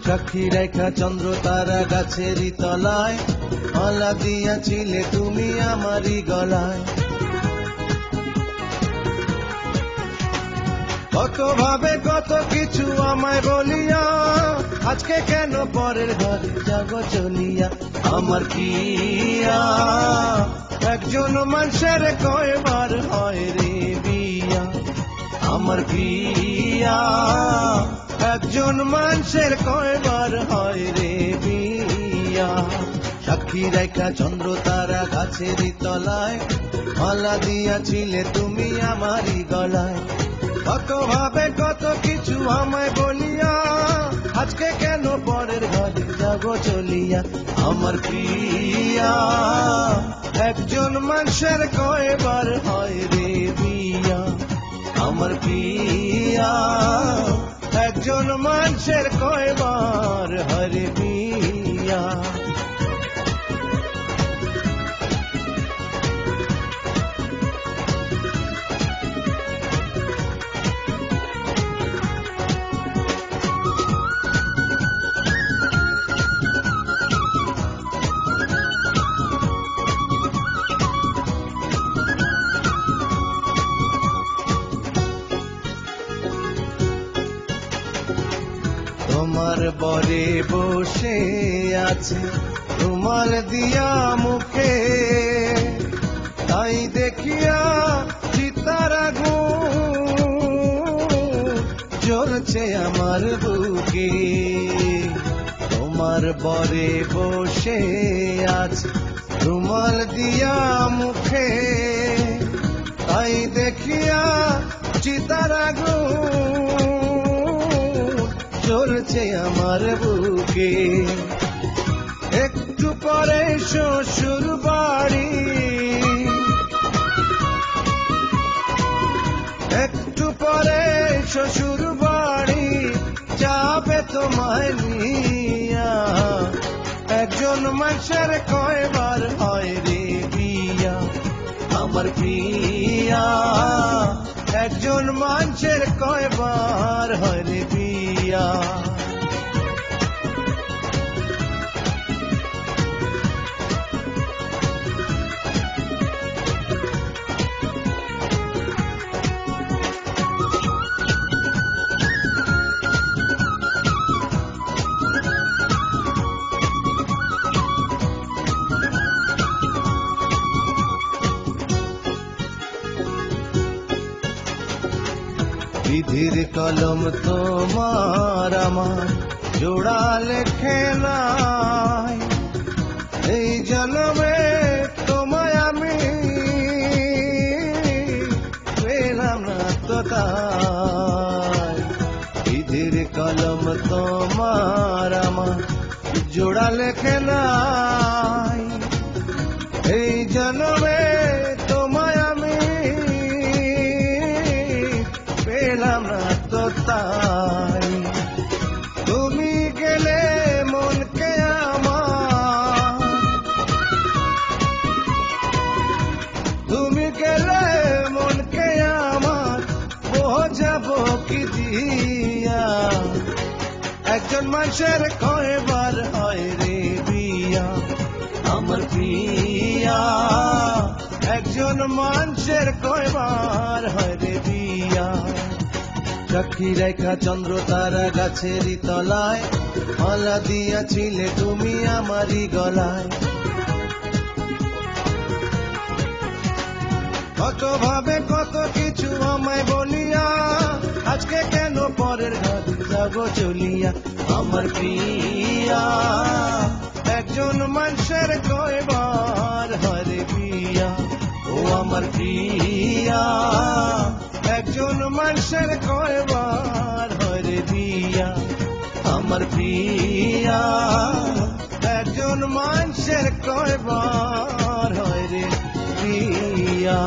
সাক্ষী রেখা চন্দ্র তারা গাছেরই তলায়, মালা দিয়াছিলে তুমি আমারই গলায়। কত ভাবে কত কিছু আমায় বলিয়া, আজকে কেন পরের ঘরে যাগো চলিয়া। আমার প্রিয়া একজন মানুষের কয়বার হয় রে বিয়া। আমার প্রিয়া একজন মানুষের কয়বার হয় রে বিয়া। সাক্ষী রেখা চন্দ্র তারা গাছেরই তলায়, মালা দিয়াছিলে তুমি আমারই গলায়। কত ভাবে কত কিছু আমায় বলিয়া, আজকে কেন পরের ঘরে যাগো চলিয়া। আমার প্রিয়া একজন মানুষের কয়বার হয় রে বিয়া। আমার প্রিয়া একজন মানুষের কয়বার হয় রে বিয়া। তোমার বরে বসে আছে রুমাল দিয়া মুখে, তাই দেখিয়া চিতার আগুন জ্বলছে আমার বুকে। তোমার বরে বসে আছে রুমাল দিয়া মুখে, তাই দেখিয়া চিতার আগুন জ্বলছে আমার বুকে। একটু পরে শ্বশুর বাড়ি, একটু পরে শ্বশুর বাড়ি যাবে তোমায় নিয়া। একজন মানুষের কয়বার হয় রে বিয়া। আমার প্রিয়া একজন মানুষের কয়বার হয় রে বিয়া। বিধির কলম তোমার আমার জোড়া লেখে নাই, এই জন্মে তোমায় আমি পেলাম না তো তাই। বিধির কলম তোমার আমার জোড়া লেখে নাই, এই জন্মে তোমায় আমি পেলাম না তো তাই। তুমি গেলে মনকে আমার, তুমি গেলে মনকে আমার বোঝাবো কি দিয়া। একজন মানুষের কয়বার হয় রে বিয়া। আমার প্রিয়া একজন মানুষের কয়বার হয় রে বিয়া। সাক্ষী রেখা চন্দ্র তারা গাছেরই তলায়, মালা দিয়াছিলে তুমি আমারই গলায়। কত ভাবে কত কিছু আমায় বলিয়া, আজকে কেন পরের ঘরে যাগো চলিয়া। আমার প্রিয়া একজন মানুষের কয়বার হয় রে বিয়া। ও আমার প্রিয়া একজন মানুষের কয়বার হয় রে বিয়া। আমার প্রিয়া একজন মানুষের কয়বার হয় রে বিয়া।